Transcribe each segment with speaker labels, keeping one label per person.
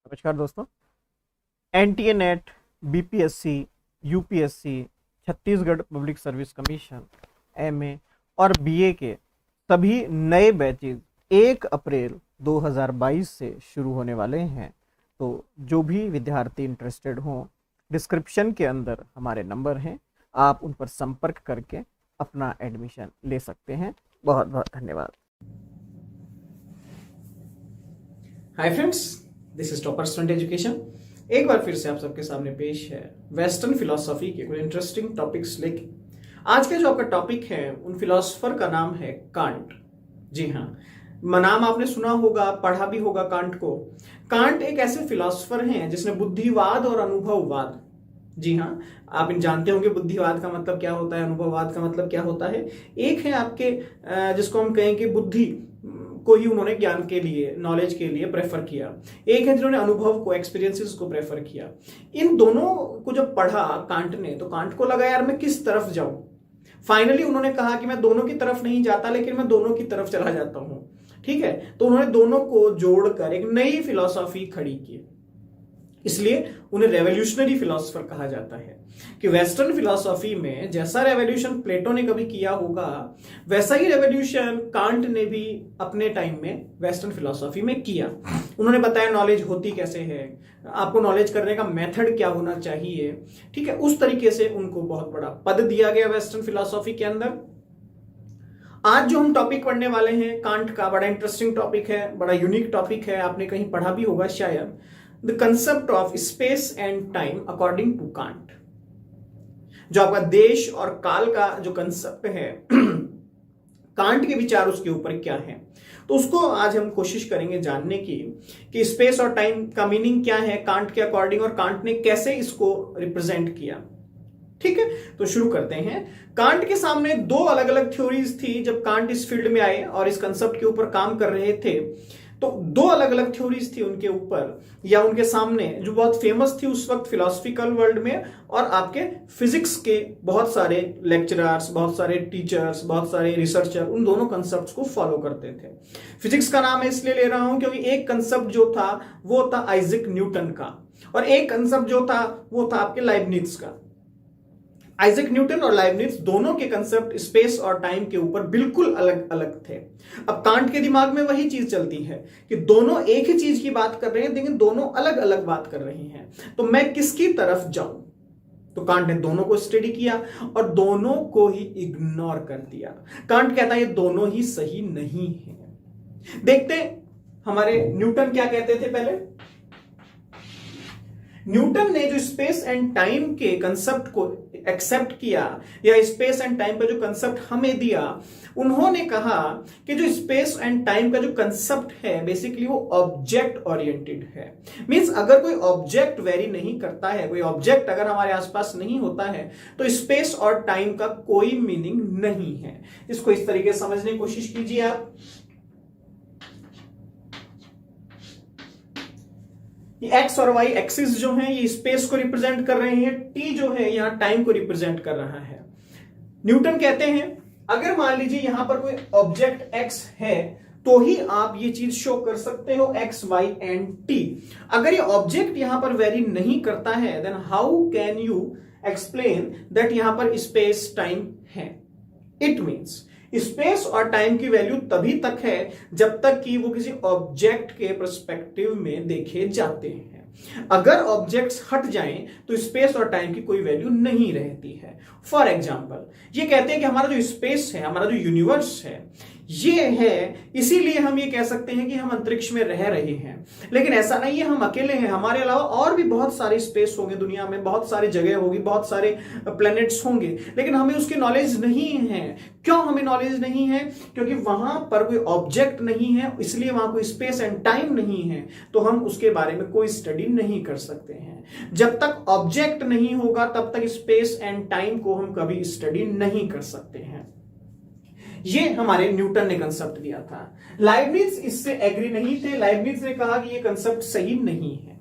Speaker 1: नमस्कार दोस्तों। NTA net, BPSC, UPSC, Chhattisgarh public service commission, MA और बीए के सभी नए बैचेज 1 अप्रैल 2022 से शुरू होने वाले हैं। तो जो भी विद्यार्थी इंटरेस्टेड हों, डिस्क्रिप्शन के अंदर हमारे नंबर हैं, आप उन पर संपर्क करके अपना एडमिशन ले सकते हैं। बहुत बहुत धन्यवाद।
Speaker 2: Hi friends, this is topper student education. एक बार फिर से आप सबके सामने पेश है वेस्टर्न फिलोसॉफी के कुछ इंटरेस्टिंग टॉपिक्स लेके। आज का जो आपका टॉपिक है उन फिलोसोफर का नाम है कांट। जी हाँ, नाम आपने सुना होगा, पढ़ा भी होगा कांट को। कांट एक ऐसे फिलोसोफर हैं जिसने बुद्धिवाद और अनुभववाद, जी हाँ, आप जानते होंगे बुद्धिवाद का मतलब क्या होता है, अनुभववाद का मतलब क्या होता है। एक है आपके जिसको हम कहेंगे बुद्धि को ही उन्होंने ज्ञान के लिए, नॉलेज के लिए प्रेफर किया। एक है जिन्होंने अनुभव को, एक्सपीरियंसेस को प्रेफर किया। इन दोनों को जब पढ़ा कांट ने, तो कांट को लगा यार मैं किस तरफ जाऊं। फाइनली उन्होंने कहा कि मैं दोनों की तरफ नहीं जाता, लेकिन मैं दोनों की तरफ चला जाता हूं। ठीक है, तो उन्होंने दोनों को जोड़कर एक नई फिलॉसफी खड़ी की। इसलिए उन्हें रेवोल्यूशनरी फिलोसोफर कहा जाता है कि वेस्टर्न फिलॉसफी में जैसा रेवोल्यूशन प्लेटो ने कभी किया होगा, वैसा ही रेवोल्यूशन कांट ने भी अपने टाइम में वेस्टर्न फिलॉसफी में किया। उन्होंने बताया नॉलेज होती कैसे है, आपको नॉलेज करने का मेथड क्या होना चाहिए। ठीक है, उस तरीके से उनको बहुत बड़ा पद दिया गया वेस्टर्न फिलॉसफी के अंदर। आज जो हम टॉपिक पढ़ने वाले हैं कांट का, बड़ा इंटरेस्टिंग टॉपिक है, बड़ा यूनिक टॉपिक है, आपने कहीं पढ़ा भी होगा शायद। The concept of space and time according to Kant. जो आपका देश और काल का जो कंसेप्ट है कांट के विचार उसके ऊपर क्या है, तो उसको आज हम कोशिश करेंगे जानने की कि स्पेस और टाइम का मीनिंग क्या है कांट के अकॉर्डिंग, और कांट ने कैसे इसको रिप्रेजेंट किया। ठीक है, तो शुरू करते हैं। कांट के सामने दो अलग अलग थ्योरीज थी जब कांट इस फील्ड में आए और इस कंसेप्ट के ऊपर काम कर रहे थे। तो दो अलग अलग थ्योरीज थी उनके ऊपर या उनके सामने, जो बहुत फेमस थी उस वक्त फिलोसफिकल वर्ल्ड में। और आपके फिजिक्स के बहुत सारे लेक्चरर्स, बहुत सारे टीचर्स, बहुत सारे रिसर्चर उन दोनों कंसेप्ट्स को फॉलो करते थे। फिजिक्स का नाम इसलिए ले रहा हूं क्योंकि एक कंसेप्ट जो था वो था आइजैक न्यूटन का, और एक कंसेप्ट जो था वो था आपके लाइबनिट्ज का। आइजैक न्यूटन और लाइबनिट्ज दोनों के कंसेप्ट स्पेस और टाइम के ऊपर बिल्कुल अलग अलग थे। अब कांट के दिमाग में वही चीज चलती है कि दोनों एक ही चीज की बात कर रहे हैं, लेकिन दोनों अलग अलग बात कर रहे हैं, तो मैं किसकी तरफ जाऊं। तो कांट ने दोनों को स्टडी किया और दोनों को ही इग्नोर कर दिया। कांट कहता है ये दोनों ही सही नहीं है। देखते हमारे न्यूटन क्या कहते थे। पहले न्यूटन ने जो स्पेस एंड टाइम के कंसेप्ट को एक्सेप्ट किया, या स्पेस एंड टाइम का जो कंसेप्ट हमें दिया, उन्होंने कहा कि जो स्पेस एंड टाइम का जो कंसेप्ट है बेसिकली वो ऑब्जेक्ट ओरिएंटेड है। मींस अगर कोई ऑब्जेक्ट वेरी नहीं करता है, कोई ऑब्जेक्ट अगर हमारे आसपास नहीं होता है, तो स्पेस और टाइम का कोई मीनिंग नहीं है। इसको इस तरीके से समझने की कोशिश कीजिए आप। एक्स और वाई एक्सिस जो है ये स्पेस को रिप्रेजेंट कर रहे हैं, टी जो है यहां टाइम को रिप्रेजेंट कर रहा है। न्यूटन कहते हैं अगर मान लीजिए यहां पर कोई ऑब्जेक्ट एक्स है तो ही आप ये चीज शो कर सकते हो एक्स वाई एंड टी। अगर ये ऑब्जेक्ट यहां पर वेरी नहीं करता है, then how can you explain that यहां पर स्पेस टाइम है। इट मीन्स स्पेस और टाइम की वैल्यू तभी तक है जब तक कि वो किसी ऑब्जेक्ट के पर्सपेक्टिव में देखे जाते हैं। अगर ऑब्जेक्ट्स हट जाएं तो स्पेस और टाइम की कोई वैल्यू नहीं रहती है। फॉर एग्जाम्पल ये कहते हैं कि हमारा जो स्पेस है, हमारा जो यूनिवर्स है, ये है, इसीलिए हम ये कह सकते हैं कि हम अंतरिक्ष में रह रहे हैं। लेकिन ऐसा नहीं है हम अकेले हैं, हमारे अलावा और भी बहुत सारे स्पेस होंगे दुनिया में, बहुत सारी जगह होगी, बहुत सारे प्लैनेट्स होंगे, लेकिन हमें उसकी नॉलेज नहीं है। क्यों हमें नॉलेज नहीं है? क्योंकि वहां पर कोई ऑब्जेक्ट नहीं है, इसलिए वहां कोई स्पेस एंड टाइम नहीं है, तो हम उसके बारे में कोई स्टडी नहीं कर सकते हैं। जब तक ऑब्जेक्ट नहीं होगा तब तक स्पेस एंड टाइम को हम कभी स्टडी नहीं कर सकते हैं। ये हमारे न्यूटन ने कंसेप्ट दिया था। लाइबनिट्ज इससे एग्री नहीं थे। लाइबनिट्ज ने कहा कि ये कंसेप्ट सही नहीं है।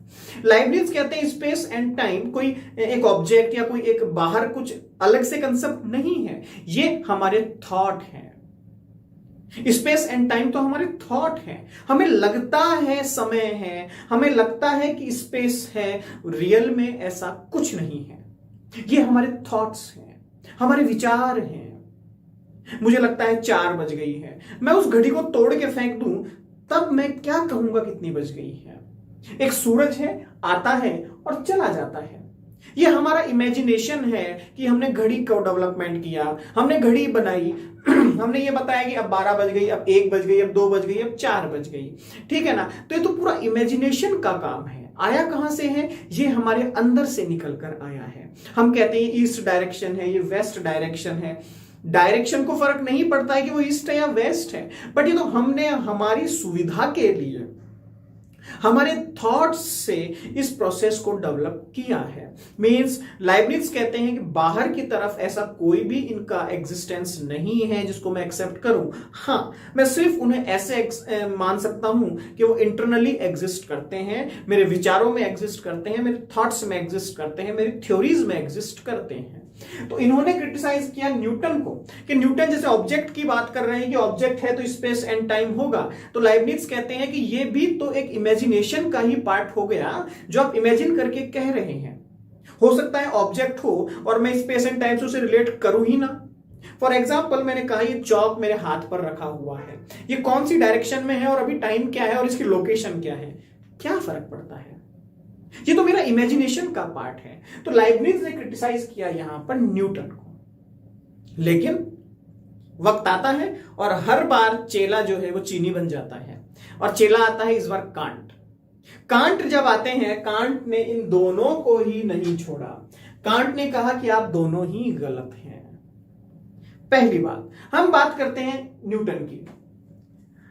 Speaker 2: लाइबनिट्ज कहते हैं स्पेस एंड टाइम कोई एक ऑब्जेक्ट या कोई एक बाहर कुछ अलग से कंसेप्ट नहीं है, ये हमारे थॉट हैं। स्पेस एंड टाइम तो हमारे थॉट है। हमें लगता है समय है, हमें लगता है कि स्पेस है, रियल में ऐसा कुछ नहीं है। ये हमारे थॉट्स हैं, हमारे विचार हैं। मुझे लगता है 4 बज गई है, मैं उस घड़ी को तोड़ के फेंक दूं तब मैं क्या कहूंगा कितनी बज गई है। एक सूरज है, आता है और चला जाता है। ये हमारा इमेजिनेशन है कि हमने घड़ी को डेवलपमेंट किया, हमने घड़ी बनाई, हमने ये बताया कि अब 12 बज गई, अब 1 बज गई, अब 2 बज गई, अब 4 बज गई। ठीक है ना। तो ये तो पूरा इमेजिनेशन का काम है। आया कहां से है? ये हमारे अंदर से निकल कर आया है। हम कहते हैं ईस्ट डायरेक्शन है, ये वेस्ट डायरेक्शन है। डायरेक्शन को फर्क नहीं पड़ता है कि वो ईस्ट है या वेस्ट है, बट ये तो हमने हमारी सुविधा के लिए हमारे थॉट्स से इस प्रोसेस को डेवलप किया है। मींस लाइबनिट्ज कहते हैं कि बाहर की तरफ ऐसा कोई भी इनका एग्जिस्टेंस नहीं है जिसको मैं एक्सेप्ट करूं। हां, मैं सिर्फ उन्हें ऐसे मान सकता हूं कि वो इंटरनली एग्जिस्ट करते हैं, मेरे विचारों में एग्जिस्ट करते हैं, मेरे थॉट्स में एग्जिस्ट करते हैं, मेरी थ्योरीज में एग्जिस्ट करते हैं। तो इन्होंने क्रिटिसाइज किया न्यूटन को कि न्यूटन जैसे ऑब्जेक्ट की बात कर रहे हैं कि ऑब्जेक्ट है तो स्पेस एंड टाइम होगा, तो लाइबनिट्ज कहते हैं कि ये भी तो एक इमेजिनेशन का ही पार्ट हो गया जो आप इमेजिन करके कह रहे हैं। हो सकता है ऑब्जेक्ट हो और मैं स्पेस एंड टाइम से उसे रिलेट करूं ही ना। फॉर एग्जाम्पल, मैंने कहा ये चौक मेरे हाथ पर रखा हुआ है, ये कौन सी डायरेक्शन में है और अभी टाइम क्या है और इसकी लोकेशन क्या है, क्या फर्क पड़ता है? ये तो मेरा इमेजिनेशन का पार्ट है। तो लाइबनिट्ज ने क्रिटिसाइज किया यहां पर न्यूटन को। लेकिन वक्त आता है और हर बार चेला जो है वो चीनी बन जाता है, और चेला आता है इस बार कांट। कांट जब आते हैं, कांट ने इन दोनों को ही नहीं छोड़ा। कांट ने कहा कि आप दोनों ही गलत हैं। पहली बात, हम बात करते हैं न्यूटन की।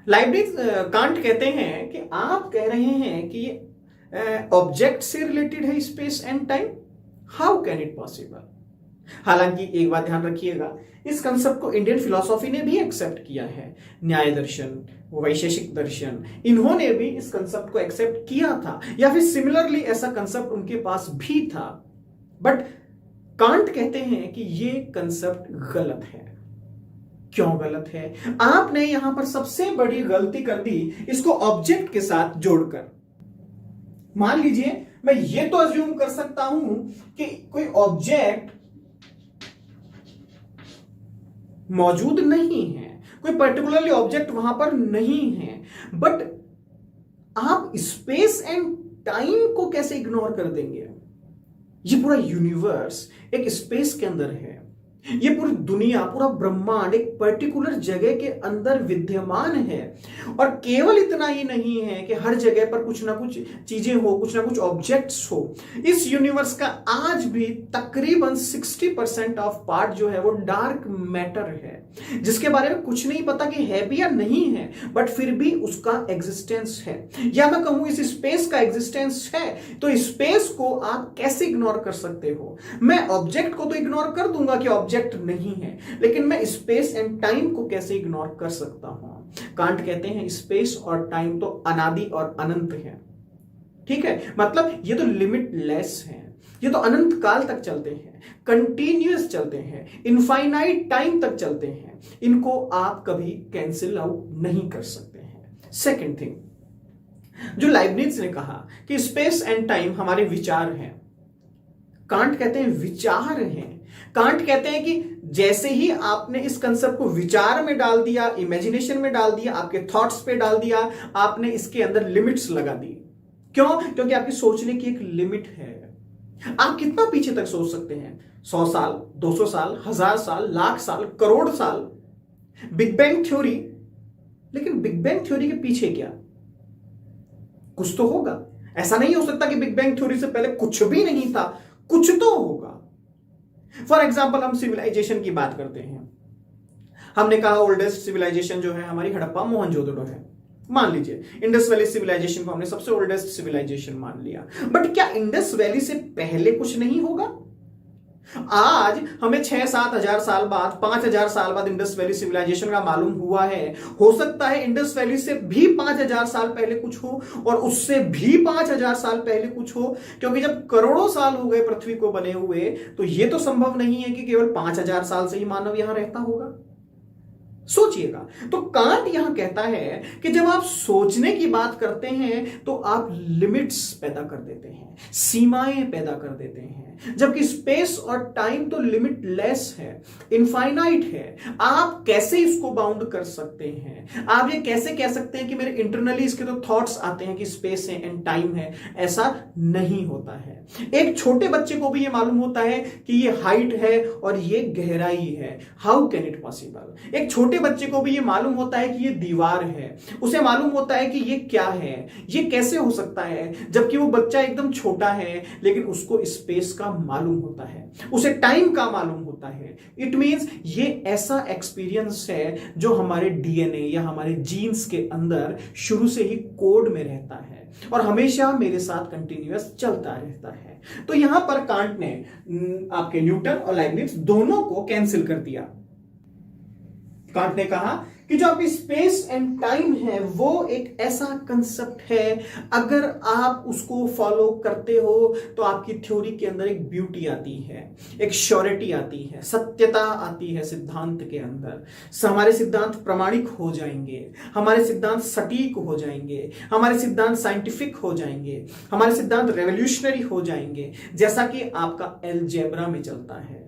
Speaker 2: लाइबनिट्ज कांट कहते हैं कि आप कह रहे हैं कि ऑब्जेक्ट से रिलेटेड है space and time, how can it possible. हालांकि एक बात ध्यान रखिएगा, इस कंसेप्ट को इंडियन फिलॉसफी ने भी एक्सेप्ट किया है। न्याय दर्शन, वैशेषिक दर्शन, इन्होंने भी इस कंसेप्ट को एक्सेप्ट किया था, या फिर सिमिलरली ऐसा कंसेप्ट उनके पास भी था। बट कांट कहते हैं कि ये कंसेप्ट गलत है। क्यों गलत है? आपने यहां पर सबसे बड़ी गलती कर दी इसको ऑब्जेक्ट के साथ जोड़कर। मान लीजिए मैं ये तो अज्यूम कर सकता हूं कि कोई ऑब्जेक्ट मौजूद नहीं है, कोई पर्टिकुलरली ऑब्जेक्ट वहां पर नहीं है, बट आप स्पेस एंड टाइम को कैसे इग्नोर कर देंगे? ये पूरा यूनिवर्स एक स्पेस के अंदर है, ये पूरी दुनिया, पूरा ब्रह्मांड एक पर्टिकुलर जगह के अंदर विद्यमान है। और केवल इतना ही नहीं है कि हर जगह पर कुछ ना कुछ चीजें हो, कुछ ना कुछ ऑब्जेक्ट्स हो। इस यूनिवर्स का आज भी तकरीबन 60% ऑफ पार्ट जो है वो डार्क मैटर है, जिसके बारे में कुछ नहीं पता कि है भी या नहीं है, बट फिर भी उसका एग्जिस्टेंस है। या मैं कहूं इस स्पेस का एग्जिस्टेंस है, तो स्पेस को आप कैसे इग्नोर कर सकते हो? मैं ऑब्जेक्ट को तो इग्नोर कर दूंगा कि ऑब्जेक्ट नहीं है, लेकिन मैं स्पेस एंड टाइम को कैसे इग्नोर कर सकता हूं? कांट कहते हैं स्पेस और टाइम तो अनादि और अनंत है। ठीक है, मतलब ये तो लिमिटलेस है, ये तो अनंत काल तक चलते हैं, कंटिन्यूअस चलते हैं, इनफाइनाइट टाइम तक चलते हैं। इनको आप कभी कैंसिल आउट नहीं कर सकते हैं। सेकेंड थिंग, जो लाइबनिट्ज ने कहा कि स्पेस एंड टाइम हमारे विचार हैं, कांट कहते हैं विचार हैं। कांट कहते हैं कि जैसे ही आपने इस कंसेप्ट को विचार में डाल दिया, इमेजिनेशन में डाल दिया, आपके थॉट्स पे डाल दिया, आपने इसके अंदर लिमिट्स लगा दी। क्यों? क्योंकि आपकी सोचने की एक लिमिट है। आप कितना पीछे तक सोच सकते हैं? 100 साल, 200 साल, 1000 साल, लाख साल, करोड़ साल। बिग बैंग थ्योरी, लेकिन बिग बैंग थ्योरी के पीछे क्या? कुछ तो होगा। ऐसा नहीं हो सकता कि बिग बैंग थ्योरी से पहले कुछ भी नहीं था, कुछ तो होगा। फॉर एग्जाम्पल, हम सिविलाइजेशन की बात करते हैं। हमने कहा ओल्डेस्ट सिविलाइजेशन जो है हमारी हड़प्पा मोहनजोदड़ो है। मान लीजिए इंडस वैली सिविलाइजेशन को हमने सबसे ओल्डेस्ट सिविलाइजेशन मान लिया, बट क्या इंडस वैली से पहले कुछ नहीं होगा? आज हमें 6-7 हजार साल बाद, 5,000 साल बाद इंडस वैली सिविलाइजेशन का मालूम हुआ है। हो सकता है इंडस वैली से भी 5,000 साल पहले कुछ हो, और उससे भी 5,000 साल पहले कुछ हो, क्योंकि जब करोड़ों साल हो गए पृथ्वी को बने हुए, तो यह तो संभव नहीं है कि केवल 5,000 साल से ही मानव यहां रहता होगा। सोचिएगा। तो कांट यहां कहता है कि जब आप सोचने की बात करते हैं तो आप लिमिट्स पैदा कर देते हैं, सीमाएं पैदा कर देते हैं, जबकि स्पेस और टाइम तो लिमिटलेस है, इनफाइनाइट है। आप कैसे इसको बाउंड कर सकते हैं? आप ये कैसे कह सकते हैं कि मेरे इंटरनली इसके तो थॉट्स आते हैं कि स्पेस है एंड टाइम है? ऐसा नहीं होता है। एक छोटे बच्चे को भी ये मालूम होता है कि ये हाइट है और ये गहराई है। How can it possible? एक छोटे बच्चे को भी ये मालूम होता है कि ये दीवार है, उसे मालूम होता है कि ये क्या है, ये कैसे हो सकता है? जबकि वो बच्चा एकदम छोटा है लेकिन उसको स्पेस का मालूम होता है, उसे टाइम का मालूम होता है। इट मींस ये ऐसा एक्सपीरियंस है जो हमारे डीएनए या हमारे जीन्स के अंदर शुरू से ही कोड में रहता है और हमेशा मेरे साथ कंटिन्यूअस चलता रहता है। तो यहां पर कांट ने आपके न्यूटन और लाइबनिट्ज दोनों को कैंसिल कर दिया। कांट ने कहा कि जो आपकी स्पेस एंड टाइम है वो एक ऐसा कंसेप्ट है, अगर आप उसको फॉलो करते हो तो आपकी थ्योरी के अंदर एक ब्यूटी आती है, एक श्योरिटी आती है, सत्यता आती है सिद्धांत के अंदर। हमारे सिद्धांत प्रमाणिक हो जाएंगे, हमारे सिद्धांत सटीक हो जाएंगे, हमारे सिद्धांत साइंटिफिक हो जाएंगे, हमारे सिद्धांत रेवोल्यूशनरी हो जाएंगे, जैसा कि आपका अलजेब्रा में चलता है,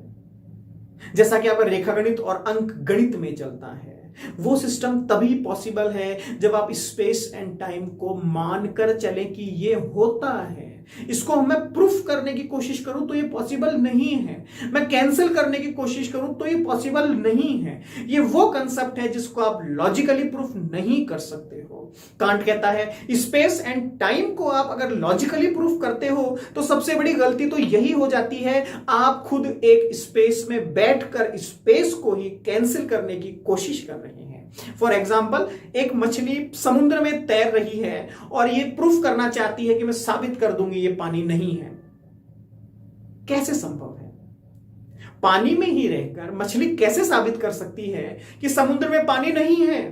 Speaker 2: जैसा कि आपका रेखागणित और अंक गणित में चलता है। वो सिस्टम तभी पॉसिबल है जब आप स्पेस एंड टाइम को मानकर चले कि ये होता है। इसको मैं प्रूफ करने की कोशिश करूं तो ये पॉसिबल नहीं है, मैं कैंसिल करने की कोशिश करूं तो ये पॉसिबल नहीं है। ये वो कंसेप्ट है जिसको आप लॉजिकली प्रूफ नहीं कर सकते हो। कांट कहता है स्पेस एंड टाइम को आप अगर लॉजिकली प्रूफ करते हो तो सबसे बड़ी गलती तो यही हो जाती है, आप खुद एक स्पेस में बैठकर स्पेस को ही कैंसिल करने की कोशिश कर रहे हैं। फॉर एग्जाम्पल, एक मछली समुद्र में तैर रही है और ये प्रूफ करना चाहती है कि मैं साबित कर दूंगी ये पानी नहीं है। कैसे संभव है? पानी में ही रहकर मछली कैसे साबित कर सकती है कि समुद्र में पानी नहीं है?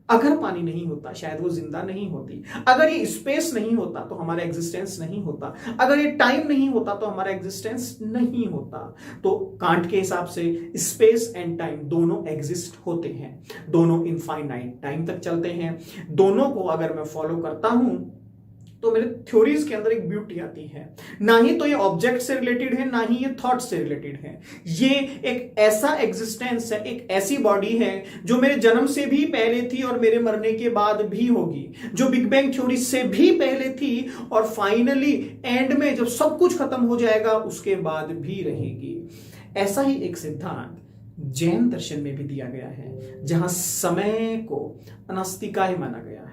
Speaker 2: अगर पानी नहीं होता शायद वो जिंदा नहीं होती, अगर ये स्पेस नहीं होता तो हमारा एग्जिस्टेंस नहीं होता, अगर ये टाइम नहीं होता तो हमारा एग्जिस्टेंस नहीं होता। तो कांट के हिसाब से स्पेस एंड टाइम दोनों एग्जिस्ट होते हैं, दोनों इनफाइनाइट टाइम तक चलते हैं। दोनों को अगर मैं फॉलो करता हूं तो मेरे थ्योरीज के अंदर एक ब्यूटी आती है। ना ही तो ये ऑब्जेक्ट से रिलेटेड है, ना ही ये थॉट से रिलेटेड है। ये एक ऐसा एग्जिस्टेंस है, एक ऐसी बॉडी है जो मेरे जन्म से भी पहले थी और मेरे मरने के बाद भी होगी, जो बिग बैंग थ्योरी से भी पहले थी और फाइनली एंड में जब सब कुछ खत्म हो जाएगा उसके बाद भी रहेगी। ऐसा ही एक सिद्धांत जैन दर्शन में भी दिया गया है, जहां समय को अनास्तिकाय माना गया है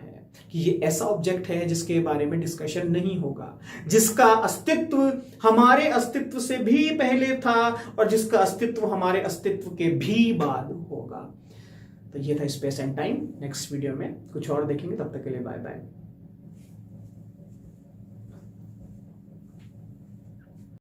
Speaker 2: कि ये ऐसा ऑब्जेक्ट है जिसके बारे में डिस्कशन नहीं होगा, जिसका अस्तित्व हमारे अस्तित्व से भी पहले था और जिसका अस्तित्व हमारे अस्तित्व के भी बाद होगा। तो ये था space and time. Next video में कुछ और देखेंगे, तब तक के लिए बाय बाय।